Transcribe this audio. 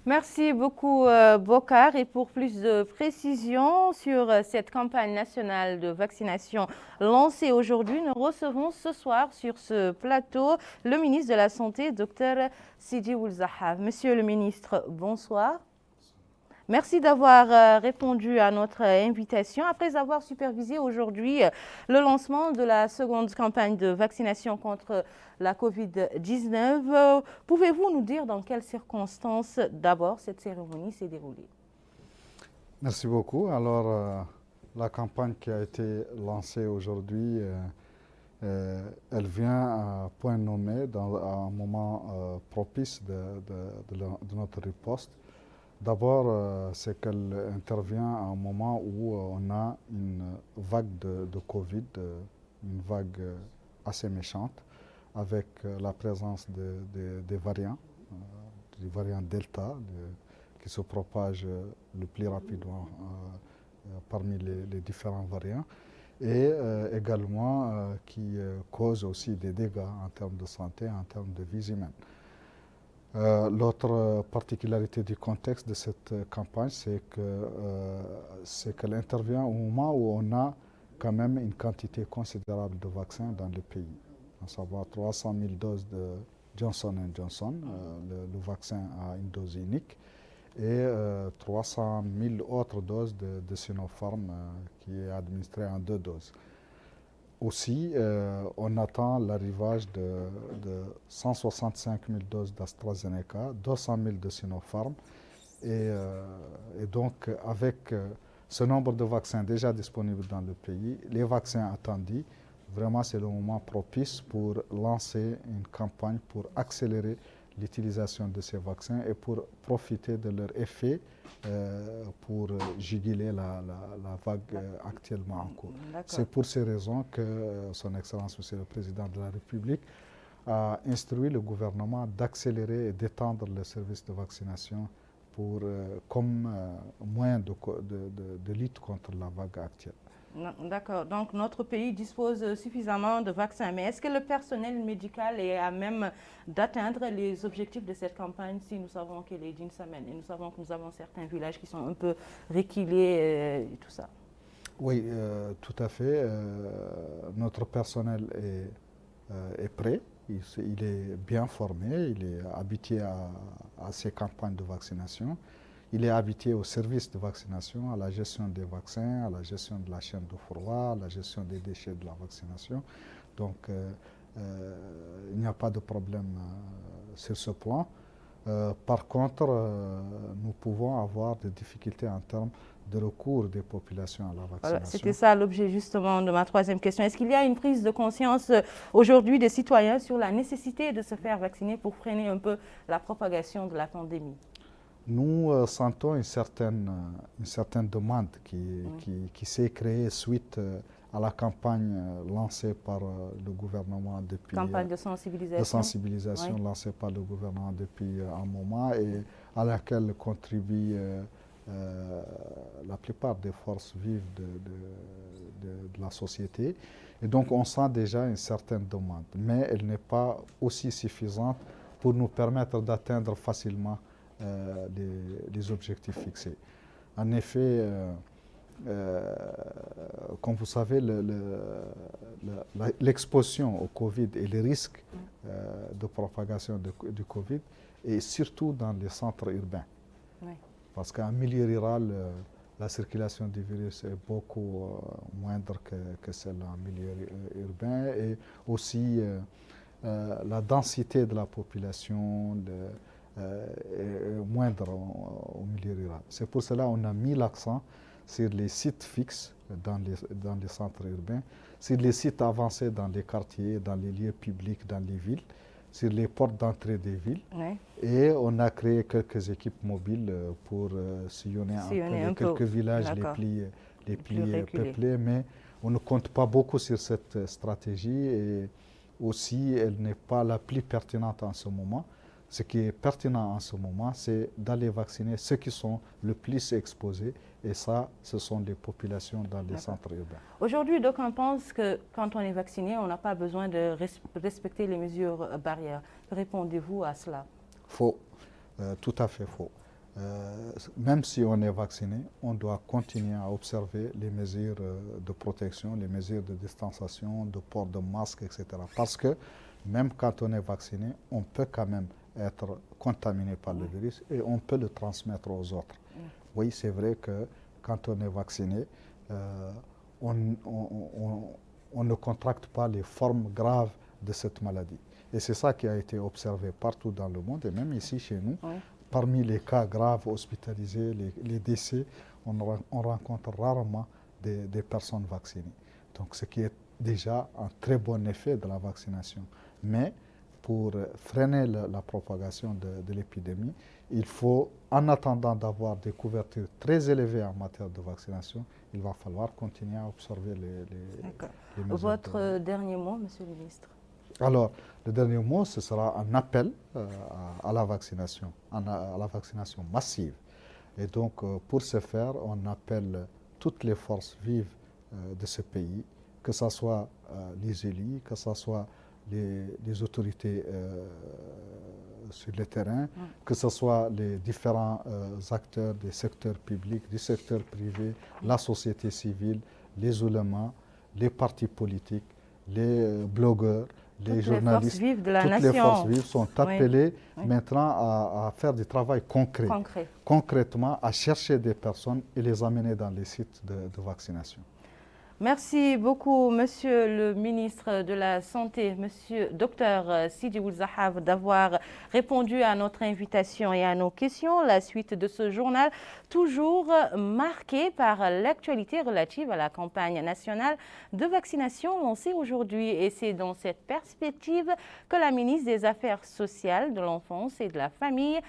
Merci beaucoup, Bokar. Et pour plus de précisions sur cette campagne nationale de vaccination lancée aujourd'hui, nous recevons ce soir sur ce plateau le ministre de la Santé, Dr Sidi Ould-Zahaf. Monsieur le ministre, bonsoir. Merci d'avoir répondu à notre invitation. Après avoir supervisé aujourd'hui le lancement de la seconde campagne de vaccination contre la COVID-19, pouvez-vous nous dire dans quelles circonstances d'abord cette cérémonie s'est déroulée? Merci beaucoup. Alors, la campagne qui a été lancée aujourd'hui, elle vient à point nommé dans un moment propice de notre riposte. D'abord, c'est qu'elle intervient à un moment où on a une vague de Covid, une vague assez méchante, avec la présence des variants, du variant Delta, qui se propage le plus rapidement parmi les différents variants, et également qui cause aussi des dégâts en termes de santé, en termes de vies humaines. L'autre particularité du contexte de cette campagne, c'est qu'elle intervient au moment où on a quand même une quantité considérable de vaccins dans le pays, à savoir 300 000 doses de Johnson Johnson, le vaccin à une dose unique, et 300 000 autres doses de Sinopharm qui est administré en 2 doses. Aussi, on attend l'arrivage de 165 000 doses d'AstraZeneca, 200 000 de Sinopharm. Et donc, avec ce nombre de vaccins déjà disponibles dans le pays, les vaccins attendus, vraiment c'est le moment propice pour lancer une campagne pour accélérer l'utilisation de ces vaccins et pour profiter de leur effet pour juguler la vague actuellement en cours. C'est pour ces raisons que Son Excellence, Monsieur le Président de la République, a instruit le gouvernement d'accélérer et d'étendre le service de vaccination comme moyen de lutte contre la vague actuelle. D'accord. Donc, notre pays dispose suffisamment de vaccins. Mais est-ce que le personnel médical est à même d'atteindre les objectifs de cette campagne si nous savons qu'elle est d'une semaine et nous savons que nous avons certains villages qui sont un peu reculés et tout ça? Oui, tout à fait. Notre personnel est prêt. Il est bien formé. Il est habitué à ces campagnes de vaccination. Il est habitué au service de vaccination, à la gestion des vaccins, à la gestion de la chaîne de froid, à la gestion des déchets de la vaccination. Donc, il n'y a pas de problème sur ce plan. Par contre, nous pouvons avoir des difficultés en termes de recours des populations à la vaccination. Voilà, c'était ça l'objet justement de ma troisième question. Est-ce qu'il y a une prise de conscience aujourd'hui des citoyens sur la nécessité de se faire vacciner pour freiner un peu la propagation de la pandémie? Nous sentons une certaine demande qui s'est créée suite à la campagne lancée par le gouvernement depuis... Campagne de sensibilisation. De sensibilisation lancée par le gouvernement depuis un moment et à laquelle contribuent la plupart des forces vives de la société. Et donc on sent déjà une certaine demande, mais elle n'est pas aussi suffisante pour nous permettre d'atteindre facilement les objectifs fixés. En effet, comme vous savez, l'exposition au Covid et les risques de propagation du Covid est surtout dans les centres urbains. Oui. Parce qu'en milieu rural, la circulation du virus est beaucoup moindre que celle en milieu urbain et aussi la densité de la population est moindre au milieu rural. C'est pour cela qu'on a mis l'accent sur les sites fixes dans les centres urbains, sur les sites avancés dans les quartiers, dans les lieux publics, dans les villes, sur les portes d'entrée des villes. Oui. Et on a créé quelques équipes mobiles pour sillonner un peu quelques villages les plus peuplés, mais on ne compte pas beaucoup sur cette stratégie et aussi elle n'est pas la plus pertinente en ce moment. Ce qui est pertinent en ce moment, c'est d'aller vacciner ceux qui sont le plus exposés. Et ça, ce sont les populations dans les centres urbains. Aujourd'hui, d'aucuns pensent que quand on est vacciné, on n'a pas besoin de respecter les mesures barrières. Répondez-vous à cela? Faux, tout à fait faux. même si on est vacciné, on doit continuer à observer les mesures de protection, les mesures de distanciation, de port de masque, etc. Parce que même quand on est vacciné, on peut quand même être contaminé par le virus et on peut le transmettre aux autres. Oui, c'est vrai que quand on est vacciné, on ne contracte pas les formes graves de cette maladie. Et c'est ça qui a été observé partout dans le monde et même ici chez nous. Oui. Parmi les cas graves hospitalisés, les décès, on rencontre rarement des personnes vaccinées. Donc ce qui est déjà un très bon effet de la vaccination. Mais pour freiner la propagation de l'épidémie, il faut, en attendant d'avoir des couvertures très élevées en matière de vaccination, il va falloir continuer à observer les mesures. Votre dernier mot, Monsieur le ministre? Alors, le dernier mot, ce sera un appel à la vaccination massive. Et donc, pour ce faire, on appelle toutes les forces vives de ce pays, que ce soit les élus, que ce soit les autorités sur le terrain, que ce soit les différents acteurs des secteurs publics, du secteur privé, la société civile, les oulémas, les partis politiques, les blogueurs, les journalistes, toutes les forces vives sont appelées maintenant à faire du travail concret, concrètement à chercher des personnes et les amener dans les sites de vaccination. Merci beaucoup, Monsieur le ministre de la Santé, Monsieur Dr Sidi Ould Zahaf, d'avoir répondu à notre invitation et à nos questions. La suite de ce journal, toujours marquée par l'actualité relative à la campagne nationale de vaccination lancée aujourd'hui. Et c'est dans cette perspective que la ministre des Affaires sociales, de l'Enfance et de la Famille,